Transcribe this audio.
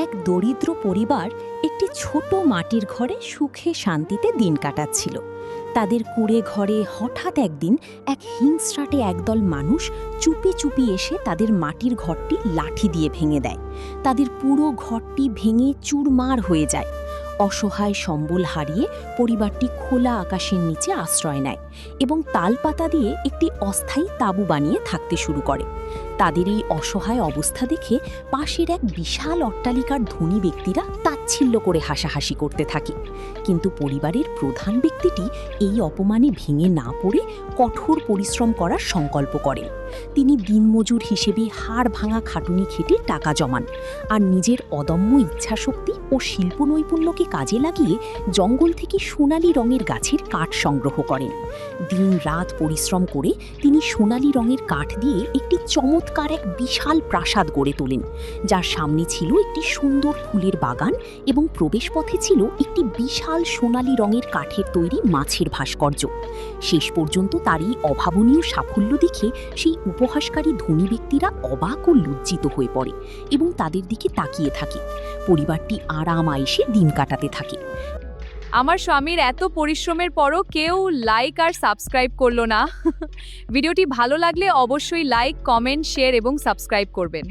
এক দরিদ্র পরিবার একটি ছোট মাটির ঘরে সুখে শান্তিতে দিন কাটাচ্ছিল। তাদের কুঁড়ে ঘরে হঠাৎ একদিন এক হিংস্রাটে একদল মানুষ চুপি চুপি এসে তাদের মাটির ঘরটি লাঠি দিয়ে ভেঙে দেয়। তাদের পুরো ঘরটি ভেঙে চুরমার হয়ে যায়। অসহায় সম্বল হারিয়ে পরিবারটি খোলা আকাশের নিচে আশ্রয় নেয় এবং তালপাতা দিয়ে একটি অস্থায়ী তাঁবু বানিয়ে থাকতে শুরু করে। তাদের এই অসহায় অবস্থা দেখে পাশের এক বিশাল অট্টালিকার ধনী ব্যক্তিরা তাচ্ছিল্য করে হাসাহাসি করতে থাকে। কিন্তু পরিবারের প্রধান ব্যক্তিটি এই অপমানে ভেঙে না পড়ে কঠোর পরিশ্রম করার সংকল্প করেন। তিনি দিনমজুর হিসেবে হাড় ভাঙা খাটুনি খেটে টাকা জমান আর নিজের অদম্য ইচ্ছাশক্তি ও শিল্প নৈপুণ্যকে কাজে লাগিয়ে জঙ্গল থেকে সোনালি রঙের গাছের কাঠ সংগ্রহ করেন। দিন রাত পরিশ্রম করে তিনি সোনালি রঙের কাঠ দিয়ে একটি চমৎকার এক বিশাল প্রাসাদ গড়ে তোলেন, যার সামনে ছিল একটি সুন্দর ফুলের বাগান এবং প্রবেশপথে ছিল একটি বিশাল সোনালি রঙের কাঠের তৈরি মাছের ভাস্কর্য। শেষ পর্যন্ত তার এই অভাবনীয় সাফল্য দেখে সেই উপহাসকারী ধনী ব্যক্তিরা অবাক ও লজ্জিত হয়ে পড়ে এবং তাদের দিকে তাকিয়ে থাকে। পরিবারটি আরাম আয়েশে দিন কাটাতে থাকে। আমার স্বামীর এত পরিশ্রমের পরও কেউ লাইক আর সাবস্ক্রাইব করলো না। ভিডিওটি ভালো লাগলে অবশ্যই লাইক, কমেন্ট, শেয়ার এবং সাবস্ক্রাইব করবেন।